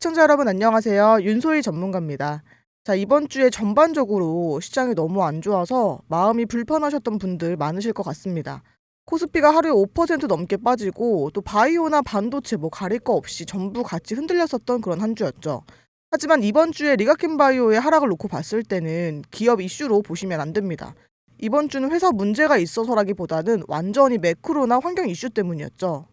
시청자 여러분 안녕하세요. 윤소희 전문가입니다. 자, 이번 주에 전반적으로 시장이 너무 안 좋아서 마음이 불편하셨던 분들 많으실 것 같습니다. 코스피가 하루에 5% 넘게 빠지고 또 바이오나 반도체 가릴 거 없이 전부 같이 흔들렸었던 그런 한 주였죠. 하지만 이번 주에 리가켄바이오의 하락을 놓고 봤을 때는 기업 이슈로 보시면 안 됩니다. 이번 주는 회사 문제가 있어서라기보다는 완전히 매크로나 환경 이슈 때문이었죠.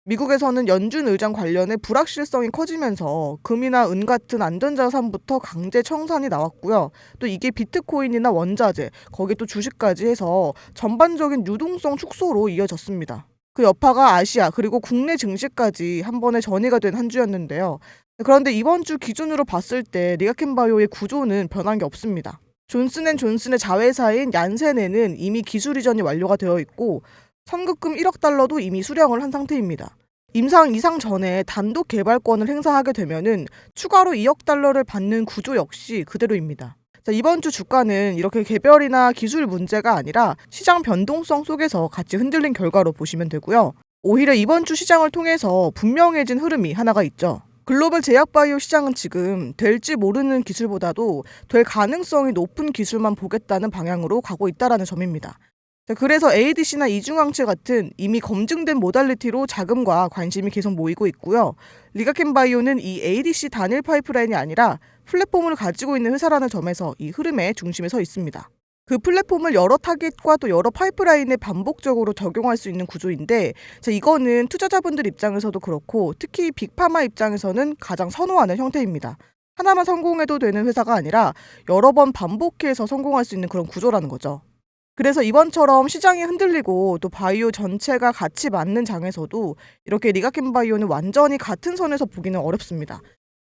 미국에서는 연준 의장 관련해 불확실성이 커지면서 금이나 은 같은 안전자산부터 강제 청산이 나왔고요. 또 이게 비트코인이나 원자재, 거기에 또 주식까지 해서 전반적인 유동성 축소로 이어졌습니다. 그 여파가 아시아 그리고 국내 증시까지 한 번에 전이가 된 한 주였는데요. 그런데 이번 주 기준으로 봤을 때 리가켄바이오의 구조는 변한 게 없습니다. 존슨앤존슨의 자회사인 얀센에는 이미 기술 이전이 완료가 되어 있고 선급금 1억 달러도 이미 수령을 한 상태입니다. 임상 이상 전에 단독 개발권을 행사하게 되면은 추가로 2억 달러를 받는 구조 역시 그대로입니다. 자, 이번 주 주가는 이렇게 개별이나 기술 문제가 아니라 시장 변동성 속에서 같이 흔들린 결과로 보시면 되고요. 오히려 이번 주 시장을 통해서 분명해진 흐름이 하나가 있죠. 글로벌 제약바이오 시장은 지금 될지 모르는 기술보다도 될 가능성이 높은 기술만 보겠다는 방향으로 가고 있다는 점입니다. 그래서 ADC나 이중항체 같은 이미 검증된 모달리티로 자금과 관심이 계속 모이고 있고요. 리가켄바이오는 이 ADC 단일 파이프라인이 아니라 플랫폼을 가지고 있는 회사라는 점에서 이 흐름의 중심에 서 있습니다. 그 플랫폼을 여러 타깃과 또 여러 파이프라인에 반복적으로 적용할 수 있는 구조인데 이거는 투자자분들 입장에서도 그렇고 특히 빅파마 입장에서는 가장 선호하는 형태입니다. 하나만 성공해도 되는 회사가 아니라 여러 번 반복해서 성공할 수 있는 그런 구조라는 거죠. 그래서 이번처럼 시장이 흔들리고 또 바이오 전체가 같이 맞는 장에서도 이렇게 리가켄바이오는 완전히 같은 선에서 보기는 어렵습니다.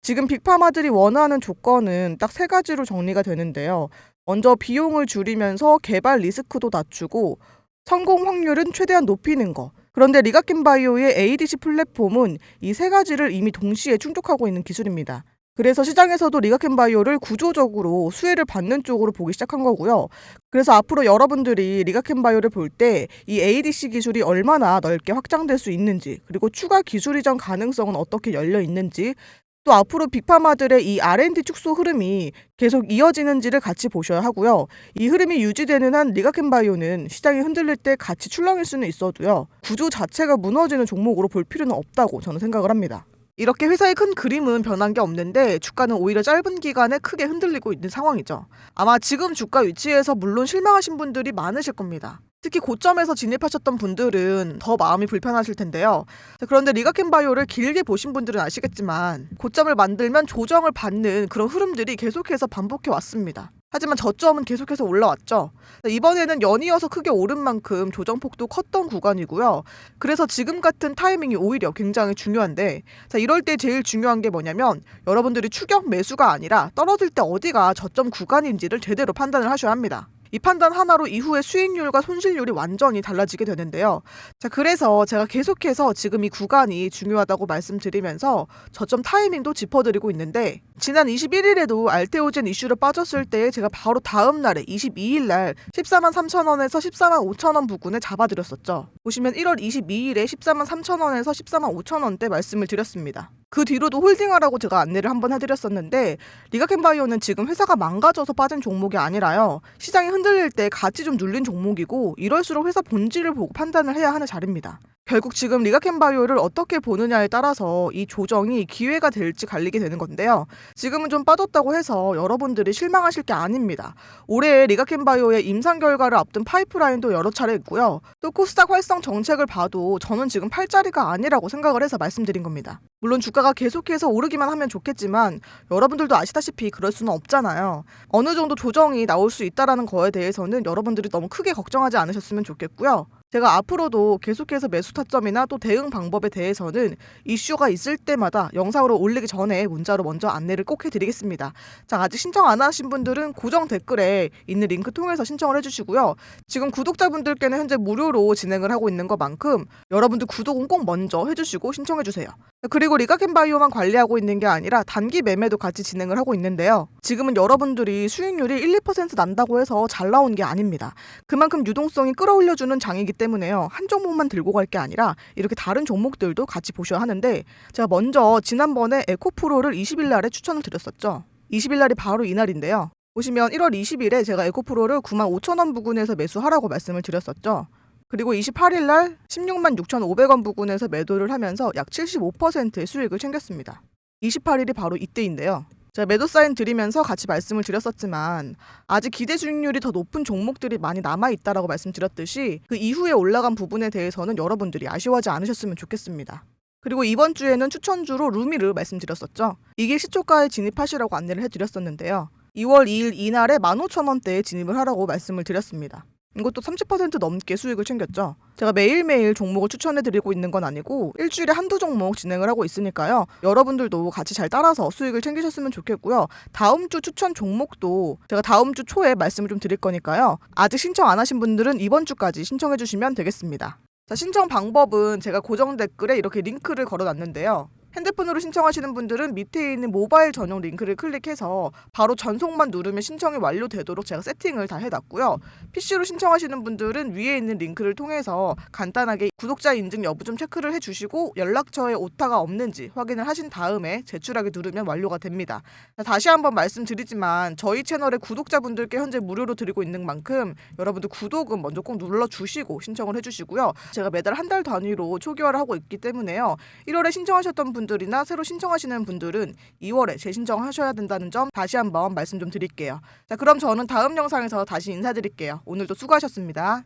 지금 빅파마들이 원하는 조건은 딱 3가지로 정리가 되는데요. 먼저 비용을 줄이면서 개발 리스크도 낮추고 성공 확률은 최대한 높이는 거. 그런데 리가켄바이오의 ADC 플랫폼은 이 3가지를 이미 동시에 충족하고 있는 기술입니다. 그래서 시장에서도 리가켄바이오를 구조적으로 수혜를 받는 쪽으로 보기 시작한 거고요. 그래서 앞으로 여러분들이 리가켄바이오를 볼 때 이 ADC 기술이 얼마나 넓게 확장될 수 있는지 그리고 추가 기술 이전 가능성은 어떻게 열려 있는지 또 앞으로 빅파마들의 이 R&D 축소 흐름이 계속 이어지는지를 같이 보셔야 하고요. 이 흐름이 유지되는 한 리가켄바이오는 시장이 흔들릴 때 같이 출렁일 수는 있어도요. 구조 자체가 무너지는 종목으로 볼 필요는 없다고 저는 생각을 합니다. 이렇게 회사의 큰 그림은 변한 게 없는데 주가는 오히려 짧은 기간에 크게 흔들리고 있는 상황이죠. 아마 지금 주가 위치에서 물론 실망하신 분들이 많으실 겁니다. 특히 고점에서 진입하셨던 분들은 더 마음이 불편하실 텐데요. 그런데 리가켄바이오를 길게 보신 분들은 아시겠지만 고점을 만들면 조정을 받는 그런 흐름들이 계속해서 반복해 왔습니다. 하지만 저점은 계속해서 올라왔죠. 이번에는 연이어서 크게 오른 만큼 조정폭도 컸던 구간이고요. 그래서 지금 같은 타이밍이 오히려 굉장히 중요한데 이럴 때 제일 중요한 게 뭐냐면 여러분들이 추격 매수가 아니라 떨어질 때 어디가 저점 구간인지를 제대로 판단을 하셔야 합니다. 이 판단 하나로 이후의 수익률과 손실률이 완전히 달라지게 되는데요. 그래서 제가 계속해서 지금 이 구간이 중요하다고 말씀드리면서 저점 타이밍도 짚어드리고 있는데 지난 21일에도 알테오젠 이슈로 빠졌을 때 제가 바로 다음 날에 22일 날 14만 3천원에서 14만 5천원 부근에 잡아드렸었죠. 보시면 1월 22일에 14만 3천원에서 14만 5천원대 말씀을 드렸습니다. 그 뒤로도 홀딩하라고 제가 안내를 한번 해드렸었는데 리가켄바이오는 지금 회사가 망가져서 빠진 종목이 아니라요. 시장이 흔들릴 때 같이 좀 눌린 종목이고 이럴수록 회사 본질을 보고 판단을 해야 하는 자리입니다. 결국 지금 리가켄바이오를 어떻게 보느냐에 따라서 이 조정이 기회가 될지 갈리게 되는 건데요. 지금은 좀 빠졌다고 해서 여러분들이 실망하실 게 아닙니다. 올해 리가켄바이오의 임상 결과를 앞둔 파이프라인도 여러 차례 있고요. 또 코스닥 활성 정책을 봐도 저는 지금 팔자리가 아니라고 생각을 해서 말씀드린 겁니다. 물론 주가가 계속해서 오르기만 하면 좋겠지만 여러분들도 아시다시피 그럴 수는 없잖아요. 어느 정도 조정이 나올 수 있다는 거에 대해서는 여러분들이 너무 크게 걱정하지 않으셨으면 좋겠고요. 제가 앞으로도 계속해서 매수 타점이나 또 대응 방법에 대해서는 이슈가 있을 때마다 영상으로 올리기 전에 문자로 먼저 안내를 꼭 해드리겠습니다. 자, 아직 신청 안 하신 분들은 고정 댓글에 있는 링크 통해서 신청을 해주시고요. 지금 구독자분들께는 현재 무료로 진행을 하고 있는 것만큼 여러분들 구독은 꼭 먼저 해주시고 신청해주세요. 그리고 리가켄바이오만 관리하고 있는 게 아니라 단기 매매도 같이 진행을 하고 있는데요. 지금은 여러분들이 수익률이 1, 2% 난다고 해서 잘 나온 게 아닙니다. 그만큼 유동성이 끌어올려주는 장이기 때문에 때문에요. 한 종목만 들고 갈 게 아니라 이렇게 다른 종목들도 같이 보셔야 하는데, 제가 먼저 지난번에 에코프로를 20일 날에 추천을 드렸었죠. 20일 날이 바로 이날인데요. 보시면 1월 20일에 제가 에코프로를 95,000원 부근에서 매수하라고 말씀을 드렸었죠. 그리고 28일 날 166,500원 부근에서 매도를 하면서 약 75%의 수익을 챙겼습니다. 28일이 바로 이때인데요. 제가 매도 사인 드리면서 같이 말씀을 드렸었지만 아직 기대 수익률이 더 높은 종목들이 많이 남아있다라고 말씀드렸듯이 그 이후에 올라간 부분에 대해서는 여러분들이 아쉬워하지 않으셨으면 좋겠습니다. 그리고 이번 주에는 추천주로 루미를 말씀드렸었죠. 이길 시초가에 진입하시라고 안내를 해드렸었는데요. 2월 2일 이날에 15,000원대에 진입을 하라고 말씀을 드렸습니다. 이것도 30% 넘게 수익을 챙겼죠. 제가 매일매일 종목을 추천해드리고 있는 건 아니고 일주일에 한두 종목 진행을 하고 있으니까요. 여러분들도 같이 잘 따라서 수익을 챙기셨으면 좋겠고요. 다음 주 추천 종목도 제가 다음 주 초에 말씀을 좀 드릴 거니까요. 아직 신청 안 하신 분들은 이번 주까지 신청해 주시면 되겠습니다. 자, 신청 방법은 제가 고정 댓글에 이렇게 링크를 걸어놨는데요. 핸드폰으로 신청하시는 분들은 밑에 있는 모바일 전용 링크를 클릭해서 바로 전송만 누르면 신청이 완료되도록 제가 세팅을 다 해놨고요. PC로 신청하시는 분들은 위에 있는 링크를 통해서 간단하게 구독자 인증 여부 좀 체크를 해주시고 연락처에 오타가 없는지 확인을 하신 다음에 제출하기 누르면 완료가 됩니다. 다시 한번 말씀드리지만 저희 채널의 구독자분들께 현재 무료로 드리고 있는 만큼 여러분들 구독은 먼저 꼭 눌러주시고 신청을 해주시고요. 제가 매달 한 달 단위로 초기화를 하고 있기 때문에요. 1월에 신청하셨던 분들이나 새로 신청하시는 분들은 2월에 재신청하셔야 된다는 점 다시 한번 말씀 좀 드릴게요. 자, 그럼 저는 다음 영상에서 다시 인사드릴게요. 오늘도 수고하셨습니다.